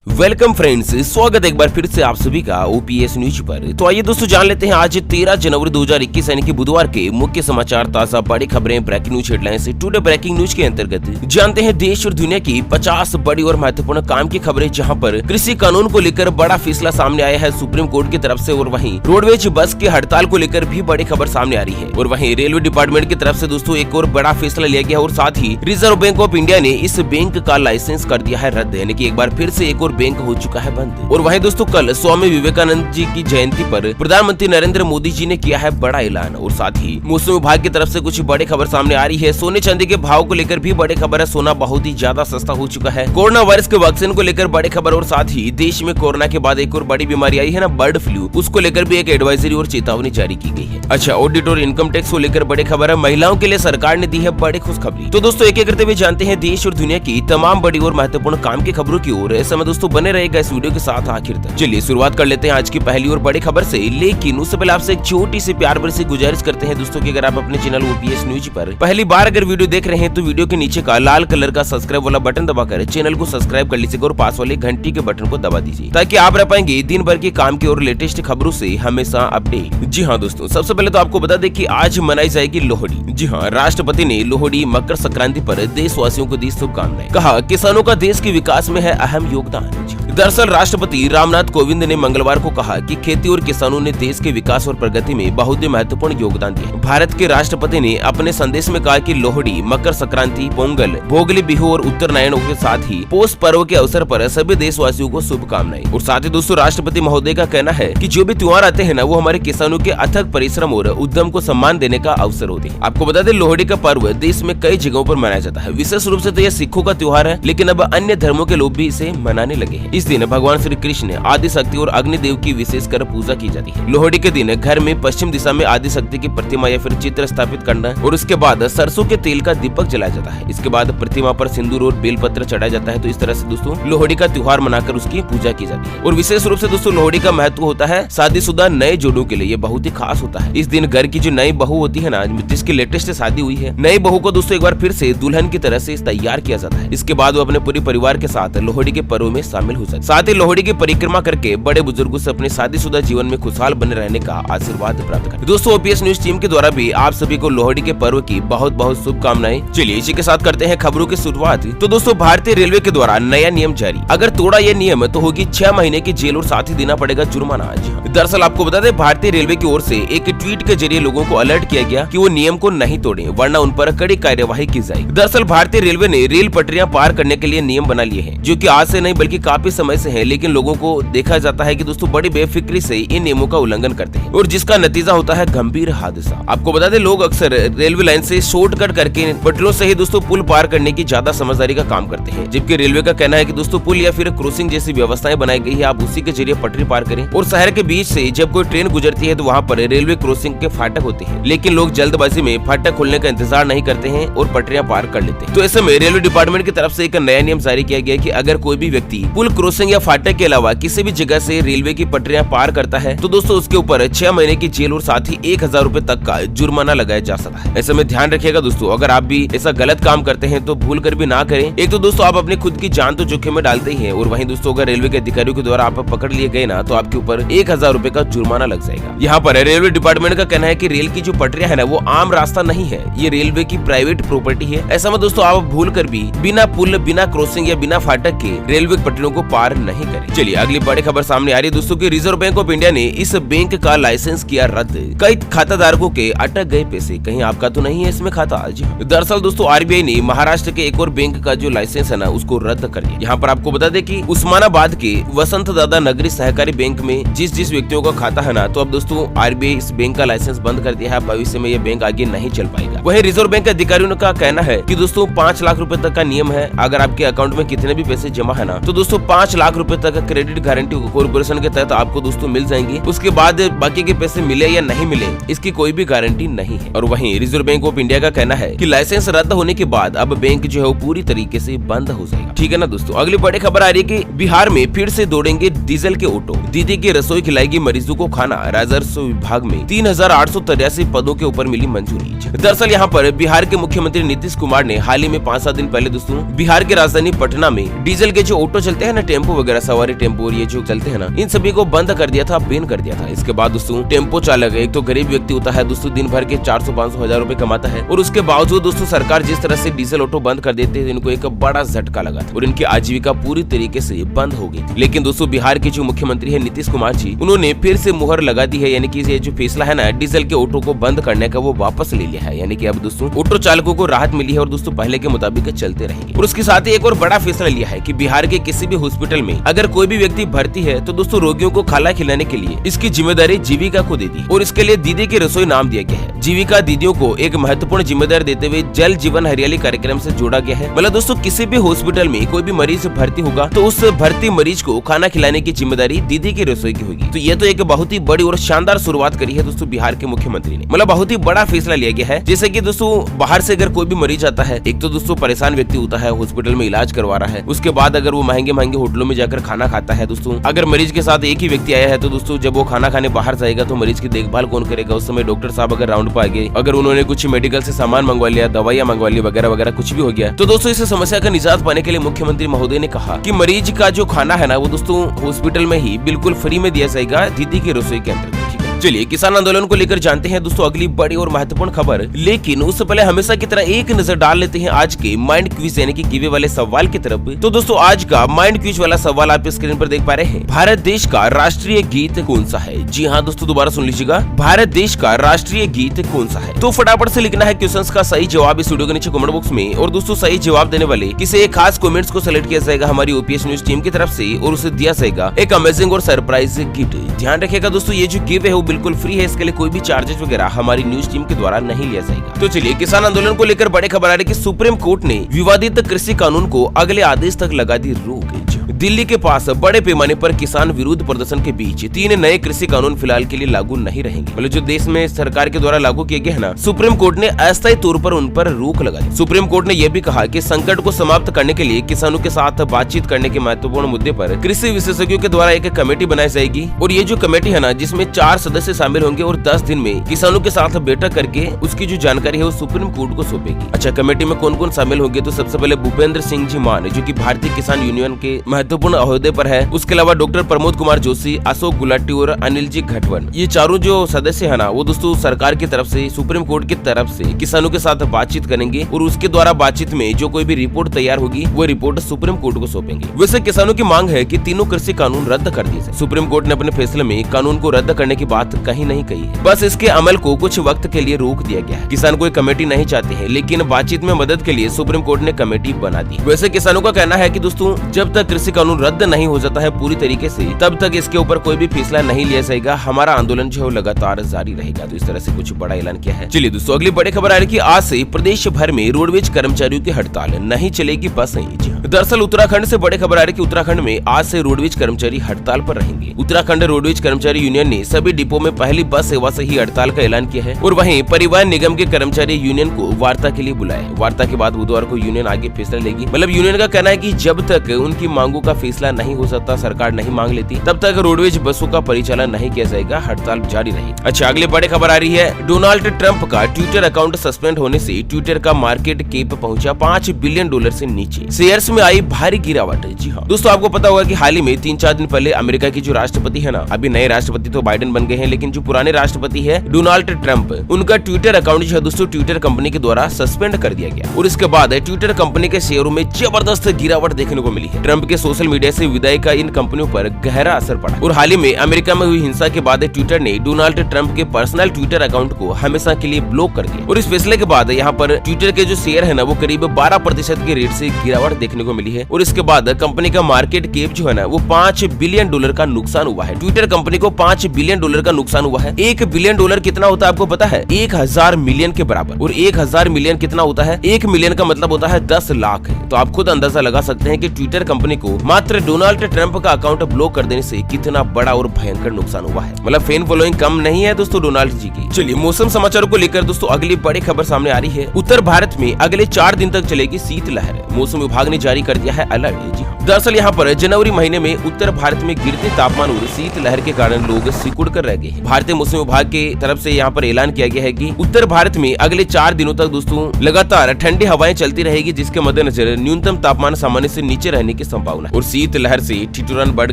Welcome friends, स्वागत है एक बार फिर से आप सभी का ओपीएस न्यूज पर। तो आइए दोस्तों जान लेते हैं आज 13 जनवरी 2021 यानी कि बुधवार के मुख्य समाचार, ताजा बड़ी खबरें, breaking news headlines. Today breaking news के अंतर्गत जानते हैं देश और दुनिया की 50 बड़ी और महत्वपूर्ण काम की खबरें, जहां पर कृषि कानून को लेकर बड़ा फैसला सामने आया है सुप्रीम कोर्ट की तरफ से, और वहीं रोडवेज बस की हड़ताल को लेकर भी बड़ी खबर सामने आ रही है। और वहीं रेलवे डिपार्टमेंट की तरफ से दोस्तों एक और बड़ा फैसला लिया गया, और साथ ही रिजर्व बैंक ऑफ इंडिया ने इस बैंक का लाइसेंस कर दिया है रद्द, यानी कि एक बार फिर से एक और बैंक हो चुका है बंद। और वहीं दोस्तों कल स्वामी विवेकानंद जी की जयंती पर प्रधानमंत्री नरेंद्र मोदी जी ने किया है बड़ा ऐलान। और साथ ही मौसम विभाग की तरफ से कुछ बड़ी खबर सामने आ रही है। सोने चांदी के भाव को लेकर भी बड़ी खबर है, सोना बहुत ही ज्यादा सस्ता हो चुका है। कोरोना वायरस के वैक्सीन को लेकर बड़ी खबर, और साथ ही देश में कोरोना के बाद एक और बड़ी बीमारी आई है ना, बर्ड फ्लू, उसको लेकर भी एक एडवाइजरी और चेतावनी जारी की गई है। अच्छा, ऑडिट और इनकम टैक्स को लेकर बड़ी खबर है, महिलाओं के लिए सरकार ने दी है बड़ी खुशखबरी। तो दोस्तों एक एक करते हुए जानते हैं देश और दुनिया की तमाम बड़ी और महत्वपूर्ण काम की खबरों की ओर। ऐसे में दोस्तों बने रहेगा इस वीडियो के साथ आखिर तक। चलिए शुरुआत कर लेते हैं आज की पहली और बड़ी खबर से, लेकिन उससे पहले आपसे एक छोटी सी प्यार भरी सी गुजारिश करते हैं दोस्तों कि अगर आप अपने चैनल ओपीएस न्यूज पर पहली बार अगर वीडियो देख रहे हैं तो वीडियो के नीचे का लाल कलर का सब्सक्राइब वाला बटन दबाकर चैनल को सब्सक्राइब कर लीजिएगा और पास वाले घंटी के बटन को दबा दीजिए, ताकि आप रह पाएंगे दिन भर के काम की और लेटेस्ट खबरों से हमेशा अपडेट। जी हाँ दोस्तों, सबसे पहले तो आपको बता दें कि आज मनाई जाएगी लोहड़ी। जी हाँ, राष्ट्रपति ने लोहड़ी मकर संक्रांति पर देशवासियों को दी शुभकामनाएं, कहा किसानों का देश के विकास में है अहम योगदान। दरअसल राष्ट्रपति रामनाथ कोविंद ने मंगलवार को कहा कि खेती और किसानों ने देश के विकास और प्रगति में बहुत ही महत्वपूर्ण योगदान दिया। भारत के राष्ट्रपति ने अपने संदेश में कहा कि लोहड़ी, मकर संक्रांति, पोंगल, भोगली बिहू और उत्तरायण के साथ ही पोष पर्व के अवसर पर सभी देशवासियों को शुभकामनाएं। और साथ ही दोस्तों राष्ट्रपति महोदय का कहना है कि जो भी त्योहार आते हैं ना, वो हमारे किसानों के अथक परिश्रम और उद्यम को सम्मान देने का अवसर होते हैं। आपको बता दें लोहड़ी का पर्व देश में कई जगहों पर मनाया जाता है। विशेष रूप से तो यह सिखों का त्योहार है, लेकिन अब अन्य धर्मों के लोग भी इसे मनाने लगे हैं। इस दिन भगवान श्री कृष्ण, आदि शक्ति और अग्निदेव की विशेष कर पूजा की जाती है। लोहड़ी के दिन घर में पश्चिम दिशा में आदि शक्ति की प्रतिमा या फिर चित्र स्थापित करना, और उसके बाद सरसों के तेल का दीपक जलाया जाता है। इसके बाद प्रतिमा पर सिंदूर और बेलपत्र चढ़ाया जाता है। तो इस तरह से दोस्तों लोहड़ी का त्योहार मनाकर उसकी पूजा की जाती है। और विशेष रूप से दोस्तों लोहड़ी का महत्व होता है शादीशुदा नए जोड़ों के लिए, ये बहुत ही खास होता है। इस दिन घर की जो नई बहू होती है ना, जिसकी लेटेस्ट शादी हुई है, नई बहू को दोस्तों एक बार फिर से दुल्हन की तरह से तैयार किया जाता है। इसके बाद वो अपने पूरे परिवार के साथ लोहड़ी के पर्व में शामिल हो जाते हैं। साथ ही लोहड़ी की परिक्रमा करके बड़े बुजुर्गों से अपने शादीशुदा जीवन में खुशहाल बने रहने का आशीर्वाद प्राप्त करें। दोस्तों ओपीएस न्यूज टीम के द्वारा भी आप सभी को लोहड़ी के पर्व की बहुत बहुत शुभकामनाएं। चलिए इसी के साथ करते हैं खबरों की शुरुआत। तो दोस्तों भारतीय रेलवे के द्वारा नया नियम जारी, अगर तोड़ा यह नियम तो होगी 6 महीने की जेल और साथ ही देना पड़ेगा जुर्माना। दरअसल आपको बता दें भारतीय रेलवे की ओर से एक ट्वीट के जरिए लोगों को अलर्ट किया गया कि वो नियम को नहीं तोड़े, वरना उन पर कड़ी कार्यवाही की जाएगी। दरअसल भारतीय रेलवे ने रेल पटरियां पार करने के लिए नियम बना लिए हैं, जो कि आज से नहीं बल्कि काफी समय से है, लेकिन लोगों को देखा जाता है कि दोस्तों बड़ी बेफिक्री से इन नियमों का उल्लंघन करते हैं, और जिसका नतीजा होता है गंभीर हादसा। आपको बता दें लोग अक्सर रेलवे लाइन से शॉर्टकट करके पटरियों से ही दोस्तों पुल पार करने की ज्यादा समझदारी का काम करते हैं, जबकि रेलवे का कहना है कि दोस्तों पुल या फिर क्रॉसिंग जैसी व्यवस्थाएं बनाई गई है, आप उसी के जरिए पटरी पार करें। और शहर के बीच से जब कोई ट्रेन गुजरती है तो वहाँ पर रेलवे क्रॉसिंग के फाटक होते हैं, लेकिन लोग जल्दबाजी में फाटक खोलने का इंतजार नहीं करते हैं और पटरियां पार कर लेते हैं। तो ऐसे में रेलवे डिपार्टमेंट की तरफ से एक नया नियम जारी किया गया कि अगर कोई भी व्यक्ति पुल, क्रॉसिंग या फाटक के अलावा किसी भी जगह से रेलवे की पटरियां पार करता है तो दोस्तों उसके ऊपर 6 महीने की जेल और साथ ही 1000 रुपए तक का जुर्माना लगाया जा सकता है। ऐसे में ध्यान रखिएगा दोस्तों, अगर आप भी ऐसा गलत काम करते हैं तो भूल कर भी ना करें। एक तो दोस्तों आप अपनी खुद की जान तो जोखिम में डालते ही हैं, और वहीं दोस्तों अगर रेलवे के अधिकारियों के द्वारा आप पकड़ लिए गए ना तो आपके ऊपर 1000 रुपए का जुर्माना लग जाएगा। यहाँ पर रेलवे डिपार्टमेंट का कहना है कि रेल की जो पटरियां है ना, वो आम रास्ता नहीं है, ये रेलवे की प्राइवेट प्रॉपर्टी है। ऐसा में दोस्तों आप भूल कर भी बिना पुल, बिना क्रॉसिंग या बिना फाटक के रेलवे पटरियों को पार नहीं करें। चलिए अगली बड़ी खबर सामने आ रही है दोस्तों की रिजर्व बैंक ऑफ इंडिया ने इस बैंक का लाइसेंस किया रद्द, कई खाताधारकों के अटक गए पैसे, कहीं आपका तो नहीं है इसमें खाता। दरअसल दोस्तों आरबीआई ने महाराष्ट्र के एक और बैंक का जो लाइसेंस है ना, उसको रद्द कर दिया। यहाँ पर आपको बता दें कि उस्मानाबाद के वसंत दादा नगरी सहकारी बैंक में जिस व्यक्तियों का खाता है ना, तो अब दोस्तों आरबीआई इस बैंक का लाइसेंस बंद कर दिया है। भविष्य में ये बैंक आगे नहीं चल पाएगा। वही रिजर्व बैंक के अधिकारियों का कहना है कि दोस्तों 5 लाख रुपए तक का नियम है, अगर आपके अकाउंट में कितने भी पैसे जमा है ना, तो दोस्तों 5 लाख रुपए तक का क्रेडिट गारंटी कॉर्पोरेशन के तहत आपको दोस्तों मिल जाएंगी। उसके बाद बाकी के पैसे मिले या नहीं मिले इसकी कोई भी गारंटी नहीं है। और वहीं रिजर्व बैंक ऑफ इंडिया का कहना है कि लाइसेंस रद्द होने के बाद अब बैंक जो है वो पूरी तरीके से बंद हो जाएगा। ठीक है ना दोस्तों। अगली बड़ी खबर आ रही है कि बिहार में फिर से दौड़ेंगे डीजल के ऑटो, दीदी की रसोई खिलाएगी मरीजों को खाना। राजस्व विभाग में 3883 पदों के ऊपर मिली मंजूरी। दरअसल यहाँ पर बिहार के मुख्यमंत्री नीतीश कुमार ने हाल ही में 5-7 दिन पहले दोस्तों बिहार की राजधानी पटना में डीजल के जो ऑटो चलते हैं ना, टेम्पो वगैरह, सवारी टेम्पो ये जो चलते हैं ना, इन सभी को बंद कर दिया था, बैन कर दिया था। इसके बाद दोस्तों टेम्पो चालक एक तो गरीब व्यक्ति होता है दोस्तों, दिन भर के 400-500 हजार रुपए कमाता है, और उसके बावजूद दोस्तों सरकार जिस तरह से डीजल ऑटो बंद कर देते हैं, इनको एक बड़ा झटका लगा था और इनकी आजीविका पूरी तरीके से बंद हो गई। लेकिन दोस्तों बिहार के जो मुख्यमंत्री है नीतीश कुमार जी, उन्होंने फिर से मुहर लगा दी है, यानी कि ये जो फैसला है ना डीजल के ऑटो को बंद करने का, वो वापस ले लिया है। यानी कि अब दोस्तों ऑटो चालकों को राहत मिली है और दोस्तों पहले के मुताबिक चलते रहेंगे। और उसके साथ ही एक और बड़ा फैसला लिया है कि बिहार के किसी भी हॉस्पिटल में अगर कोई भी व्यक्ति भर्ती है तो दोस्तों रोगियों को खाना खिलाने के लिए इसकी जिम्मेदारी जीविका को दे दी और इसके लिए दीदी की रसोई नाम दिया गया है। जीविका दीदियों को एक महत्वपूर्ण जिम्मेदारी देते हुए जल जीवन हरियाली कार्यक्रम से जोड़ा गया है। मतलब दोस्तों किसी भी हॉस्पिटल में कोई भी मरीज भर्ती होगा तो उस भर्ती मरीज को खाना खिलाने की जिम्मेदारी दीदी की रसोई की होगी। तो ये तो एक बहुत ही बड़ी और शानदार शुरुआत करी है दोस्तों बिहार के मुख्यमंत्री ने। मतलब बहुत ही बड़ा फैसला लिया गया है। जैसे कि दोस्तों बाहर से अगर कोई भी मरीज आता है, एक तो दोस्तों परेशान व्यक्ति होता है, हॉस्पिटल में इलाज करवा रहा है, उसके बाद अगर वो महंगे महंगे होटलों में जाकर खाना खाता है दोस्तों, अगर मरीज के साथ एक ही व्यक्ति आया है तो दोस्तों जब वो खाना खाने बाहर जाएगा तो मरीज की देखभाल कौन करेगा? उस समय डॉक्टर साहब अगर राउंड पर आ गए, अगर उन्होंने कुछ मेडिकल से सामान मंगवा लिया, दवाइयां मंगवा ली वगैरह वगैरह कुछ भी हो गया, तो दोस्तों इस समस्या का निजात पाने के लिए मुख्यमंत्री महोदय ने कहा कि मरीज का जो खाना है ना वो दोस्तों हॉस्पिटल में ही बिल्कुल फ्री में दिया जाएगा दीदी की रसोई के अंतर्गत। चलिए किसान आंदोलन को लेकर जानते हैं दोस्तों अगली बड़ी और महत्वपूर्ण खबर। लेकिन उससे पहले हमेशा की तरह एक नजर डाल लेते हैं आज के माइंड क्विज यानी कि गिवे वाले सवाल की तरफ। तो दोस्तों आज का माइंड क्विज वाला सवाल आप स्क्रीन पर देख पा रहे हैं। भारत देश का राष्ट्रीय गीत कौन सा है? जी हाँ दोस्तों दोबारा सुन लीजिएगा, भारत देश का राष्ट्रीय गीत कौन सा है? तो फटाफट से लिखना है क्वेश्चन का सही जवाब इस वीडियो के नीचे कमेंट बॉक्स में, और दोस्तों सही जवाब देने वाले किसी एक खास कमेंट्स को सिलेक्ट किया जाएगा हमारी ओपीएस न्यूज टीम की तरफ से और उसे दिया जाएगा एक अमेजिंग और सरप्राइज गिफ्ट। ध्यान रखिएगा दोस्तों ये जो गिव है वो बिल्कुल फ्री है, इसके लिए कोई भी चार्जेस वगैरह हमारी न्यूज टीम के द्वारा नहीं लिया जाएगा। तो चलिए किसान आंदोलन को लेकर बड़ी खबर आ रही है कि सुप्रीम कोर्ट ने विवादित कृषि कानून को अगले आदेश तक लगा दी रोक। दिल्ली के पास बड़े पैमाने पर किसान विरोध प्रदर्शन के बीच 3 नए कृषि कानून फिलहाल के लिए लागू नहीं रहेंगे। मतलब जो देश में सरकार के द्वारा लागू किए गए हैं ना, सुप्रीम कोर्ट ने अस्थायी तौर पर उन पर रोक लगा दी। सुप्रीम कोर्ट ने यह भी कहा कि संकट को समाप्त करने के लिए किसानों के साथ बातचीत करने के महत्वपूर्ण मुद्दे पर कृषि विशेषज्ञों के द्वारा एक कमेटी बनाई जाएगी और ये जो कमेटी है ना जिसमें 4 सदस्य शामिल होंगे और 10 दिन में किसानों के साथ बैठक करके उसकी जो जानकारी है वो सुप्रीम कोर्ट को सौंपेगी। अच्छा कमेटी में कौन कौन शामिल होंगे? तो सबसे पहले भूपेंद्र सिंह जी मान जो की भारतीय किसान यूनियन के महत्वपूर्ण ओहदे पर है, उसके अलावा डॉक्टर प्रमोद कुमार जोशी, अशोक गुलाटी और अनिल जी घटवन। ये चारों जो सदस्य है ना वो दोस्तों सरकार की तरफ से सुप्रीम कोर्ट की तरफ से किसानों के साथ बातचीत करेंगे और उसके द्वारा बातचीत में जो कोई भी रिपोर्ट तैयार होगी वो रिपोर्ट सुप्रीम कोर्ट को सौंपेंगे। वैसे किसानों की मांग है कि तीनों कृषि कानून रद्द कर दिए जाए। सुप्रीम कोर्ट ने अपने फैसले में कानून को रद्द करने की बात कहीं नहीं कही है, बस इसके अमल को कुछ वक्त के लिए रोक दिया गया है। किसान कोई कमेटी नहीं चाहते हैं, लेकिन बातचीत में मदद के लिए सुप्रीम कोर्ट ने कमेटी बना दी। वैसे किसानों का कहना है कि दोस्तों जब तक कृषि कानून रद्द नहीं हो जाता है पूरी तरीके से, तब तक इसके ऊपर कोई भी फैसला नहीं लिया जाएगा। हमारा आंदोलन जो है लगातार जारी रहेगा। तो इस तरह से कुछ बड़ा ऐलान किया है। चलिए दोस्तों अगली बड़ी खबर आ रही है कि आज से प्रदेश भर में रोडवेज कर्मचारियों की हड़ताल, नहीं चलेगी बसें। दरअसल उत्तराखंड से बड़ी खबर आ रही है कि उत्तराखंड में आज से रोडवेज कर्मचारी हड़ताल पर रहेंगे। उत्तराखंड रोडवेज कर्मचारी यूनियन ने सभी डिपो में पहली बस सेवा से ही हड़ताल का ऐलान किया है और वहीं परिवहन निगम के कर्मचारी यूनियन को वार्ता के लिए बुलाया। वार्ता के बाद बुधवार को यूनियन आगे फैसला लेगी। मतलब यूनियन का कहना है कि जब तक उनकी मांगों का फैसला नहीं हो सकता, सरकार नहीं मांग लेती, तब तक रोडवेज बसों का परिचालन नहीं किया जाएगा, हड़ताल जारी रहेगी। अच्छा अगली बड़ी खबर आ रही है, डोनाल्ड ट्रंप का ट्विटर अकाउंट सस्पेंड होने से ट्विटर का मार्केट कैप पहुंचा $5 बिलियन से नीचे, शेयर्स में आई भारी गिरावट। जी हाँ दोस्तों आपको पता होगा कि हाल ही में 3-4 दिन पहले अमेरिका की जो राष्ट्रपति है ना, अभी नए राष्ट्रपति तो बाइडेन बन गए हैं, लेकिन जो पुराने राष्ट्रपति है डोनाल्ड ट्रंप, उनका ट्विटर अकाउंट जो है दोस्तों ट्विटर कंपनी के द्वारा सस्पेंड कर दिया गया और इसके बाद ट्विटर कंपनी के शेयरों में जबरदस्त गिरावट देखने को मिली है। ट्रंप के सोशल मीडिया से विदाई का इन कंपनियों पर गहरा असर पड़ा और हाल ही में अमेरिका में हुई हिंसा के बाद ट्विटर ने डोनाल्ड ट्रंप के पर्सनल ट्विटर अकाउंट को हमेशा के लिए ब्लॉक कर दिया और इस फैसले के बाद यहाँ पर ट्विटर के जो शेयर है ना वो करीब 12% के रेट से गिरावट देखने को मिली है और इसके बाद कंपनी का मार्केट कैप जो है ना वो $5 बिलियन का नुकसान हुआ है। ट्विटर कंपनी को $5 बिलियन का नुकसान हुआ है। $1 बिलियन कितना होता है आपको पता है? 1000 मिलियन के बराबर। और 1000 मिलियन कितना होता है? 1 मिलियन का मतलब होता है 10 लाख। तो आप खुद अंदाजा लगा सकते हैं कि ट्विटर कंपनी को मात्र डोनाल्ड ट्रंप का अकाउंट ब्लॉक कर देने से कितना बड़ा और भयंकर नुकसान हुआ है। मतलब फैन फॉलोइंग कम नहीं है दोस्तों डोनाल्ड जी की। चलिए मौसम समाचारों को लेकर दोस्तों अगली बड़ी खबर सामने आ रही है। उत्तर भारत में अगले 4 दिन तक चलेगी शीतलहर, मौसम विभाग ने जारी कर दिया है अलर्ट। जी दरअसल यहाँ पर जनवरी महीने में उत्तर भारत में गिरते तापमान और शीतलहर के कारण लोग सिकुड़ कर रह गए हैं। भारतीय मौसम विभाग की तरफ से यहाँ पर ऐलान किया गया है कि उत्तर भारत में अगले 4 दिनों तक दोस्तों लगातार ठंडी हवाएं चलती रहेगी, जिसके मद्देनजर न्यूनतम तापमान सामान्य से नीचे रहने की संभावना संभावना और शीतलहर से ठिठुरन बढ़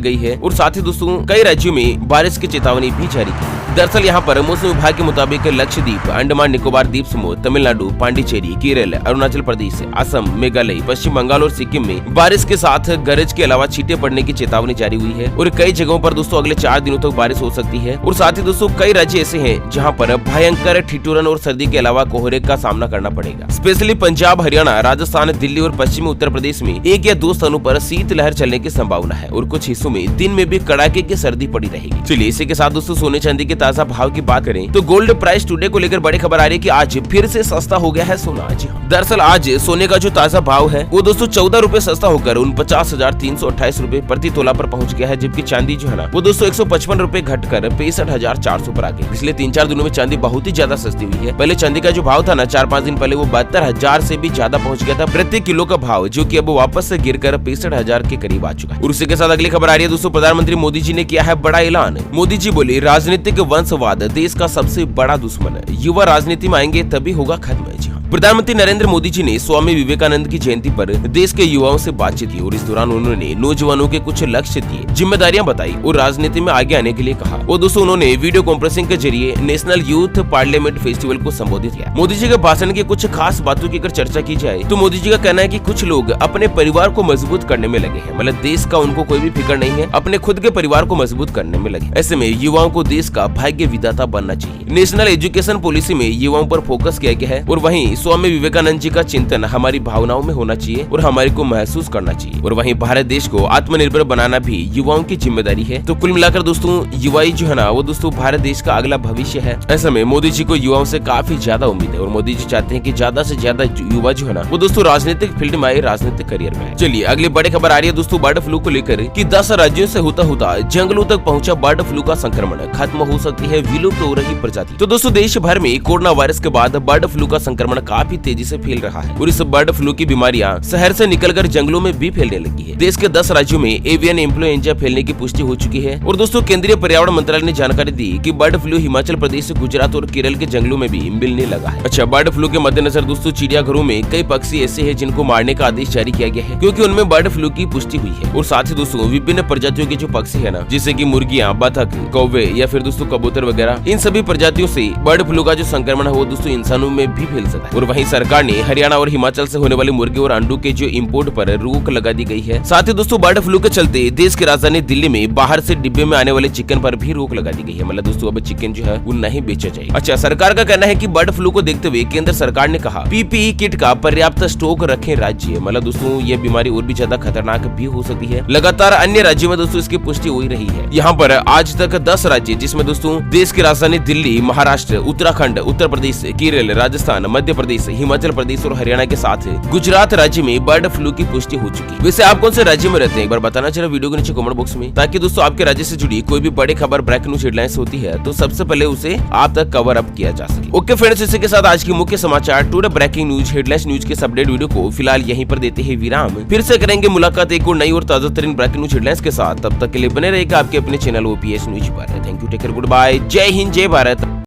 गई है और साथ ही दोस्तों कई राज्यों में बारिश की चेतावनी भी जारी की। दरअसल यहाँ पर मौसम विभाग के मुताबिक लक्षद्वीप, अंडमान निकोबार द्वीप समूह, तमिलनाडु, पांडिचेरी, केरल, अरुणाचल प्रदेश, असम, मेघालय, पश्चिम बंगाल और सिक्किम में बारिश के साथ गरज के अलावा छींटे पड़ने की चेतावनी जारी हुई है और कई जगहों पर दोस्तों अगले 4 दिनों तक बारिश हो सकती है। और साथ ही दोस्तों कई राज्य ऐसे हैं जहाँ पर भयंकर ठिठुरन और सर्दी के अलावा कोहरे का सामना करना पड़ेगा। स्पेशली पंजाब, हरियाणा, राजस्थान, दिल्ली और पश्चिमी उत्तर प्रदेश में 1 या 2 स्थानों पर शीतलहर चलने की संभावना है और कुछ हिस्सों में दिन में भी कड़ाके की सर्दी पड़ी रहेगी। चलिए इसी के साथ दोस्तों सोने चांदी के ताजा भाव की बात करें तो गोल्ड प्राइस टुडे को लेकर बड़ी खबर आ रही है कि आज फिर से सस्ता हो गया है सोना। जी हाँ, दरअसल आज सोने का जो ताजा भाव है वो दोस्तों 14 रुपए सस्ता होकर 49,328 रुपए प्रति तोला पर पहुंच गया है, जबकि चांदी जो है ना वो दोस्तों 155 रुपए घटकर 65,400 पर आ गई। पिछले 3-4 दिनों में चांदी बहुत ही ज्यादा सस्ती हुई है। पहले चांदी का जो भाव था ना 4-5 दिन पहले वो 72,000 से भी ज्यादा पहुंच गया था प्रति किलो का भाव, जो कि अब वापस से गिरकर 65,000 के करीब आ चुका है। और उसी के साथ अगली खबर आ रही है दोस्तों, प्रधानमंत्री मोदी जी ने किया है बड़ा ऐलान। मोदी जी बोले राजनीतिक वंशवाद देश का सबसे बड़ा दुश्मन है, युवा राजनीति में आएंगे तभी होगा खत्म। प्रधानमंत्री नरेंद्र मोदी जी ने स्वामी विवेकानंद की जयंती पर देश के युवाओं से बातचीत की और इस दौरान उन्होंने नौजवानों के कुछ लक्ष्य दिए, जिम्मेदारियां बताई और राजनीति में आगे आने के लिए कहा। और दोस्तों उन्होंने वीडियो कॉन्फ्रेंसिंग के जरिए नेशनल यूथ पार्लियामेंट फेस्टिवल को संबोधित किया। मोदी जी के भाषण की कुछ खास बातों की अगर चर्चा की जाए तो मोदी जी का कहना है कि कुछ लोग अपने परिवार को मजबूत करने में लगे हैं, मतलब देश का उनको कोई भी फिक्र नहीं है, अपने खुद के परिवार को मजबूत करने में लगे। ऐसे में युवाओं को देश का भाग्य विधाता बनना चाहिए। नेशनल एजुकेशन पॉलिसी में युवाओं पर फोकस किया गया है और वहीं स्वामी विवेकानंद जी का चिंतन हमारी भावनाओं में होना चाहिए और हमारे को महसूस करना चाहिए। और वहीं भारत देश को आत्मनिर्भर बनाना भी युवाओं की जिम्मेदारी है। तो कुल मिलाकर दोस्तों युवाई जो है ना वो दोस्तों भारत देश का अगला भविष्य है। ऐसे में मोदी जी को युवाओं से काफी ज्यादा उम्मीद है और मोदी जी चाहते हैं कि ज्यादा से ज्यादा युवा जो है ना वो दोस्तों राजनीतिक फील्ड में आए, राजनीतिक करियर में आए। चलिए अगली बड़ी खबर आ रही है दोस्तों बर्ड फ्लू को लेकर कि 10 राज्यों से होता होता जंगलों तक पहुंचा बर्ड फ्लू का संक्रमण, खत्म हो सकती है विलुप्त हो रही प्रजाति। तो दोस्तों देश भर में कोरोना वायरस के बाद बर्ड फ्लू का संक्रमण काफी तेजी से फैल रहा है और इस बर्ड फ्लू की बीमारियां शहर से निकलकर जंगलों में भी फैलने लगी है। देश के 10 राज्यों में एवियन इन्फ्लुएंजा फैलने की पुष्टि हो चुकी है। और दोस्तों केंद्रीय पर्यावरण मंत्रालय ने जानकारी दी कि बर्ड फ्लू हिमाचल प्रदेश, गुजरात और केरल के जंगलों में भी मिलने लगा है। अच्छा, बर्ड फ्लू के मद्देनजर दोस्तों चिड़ियाघरों में कई पक्षी ऐसे हैं जिनको मारने का आदेश जारी किया गया है क्योंकि उनमें बर्ड फ्लू की पुष्टि हुई है। और साथ ही दोस्तों विभिन्न प्रजातियों के जो पक्षी है ना जैसे की मुर्गियां, बतख, कौवे या फिर दोस्तों कबूतर वगैरह, इन सभी प्रजातियों से बर्ड फ्लू का जो संक्रमण है वो दोस्तों इंसानों में भी फैल सकता है। और वहीं सरकार ने हरियाणा और हिमाचल से होने वाली मुर्गी और अंडों के जो इंपोर्ट पर रोक लगा दी गई है। साथ ही दोस्तों बर्ड फ्लू के चलते देश की राजधानी दिल्ली में बाहर से डिब्बे में आने वाले चिकन पर भी रोक लगा दी गई है, मतलब दोस्तों अब चिकन जो है वो नहीं बेचा जाएगा। अच्छा, सरकार का कहना है कि बर्ड फ्लू को देखते हुए केंद्र सरकार ने कहा पीपीई किट का पर्याप्त स्टॉक रखें राज्य, मतलब दोस्तों ये बीमारी और भी ज्यादा खतरनाक भी हो सकती है। लगातार अन्य राज्यों में दोस्तों इसकी पुष्टि हो रही है। यहाँ पर आज तक 10 राज्य जिसमें दोस्तों देश की राजधानी दिल्ली, महाराष्ट्र, उत्तराखंड, उत्तर प्रदेश, केरल, राजस्थान, मध्य प्रदेश, हिमाचल प्रदेश और हरियाणा के साथ गुजरात राज्य में बर्ड फ्लू की पुष्टि हो चुकी है। वैसे आप कौन से राज्य में रहते हैं एक बार बताना चलो वीडियो के नीचे कमेंट बॉक्स में, ताकि दोस्तों आपके राज्य से जुड़ी कोई भी बड़ी खबर, ब्रेकिंग न्यूज, हेडलाइंस होती है तो सबसे पहले उसे आप तक कवर अप किया जा सके। ओके फ्रेंड्स, इसी के साथ आज की मुख्य समाचार today breaking news, headlines news के अपडेट वीडियो को फिलहाल यहीं पर देते हैं विराम। फिर से करेंगे मुलाकात एक और नई और ताजा तरीन ब्रेकिंग न्यूज हेडलाइंस के साथ। तब तक के लिए बने रहेगा आपके अपने चैनल ओपीएस न्यूज पर। Thank you, take care, good bye, जय हिंद, जय भारत।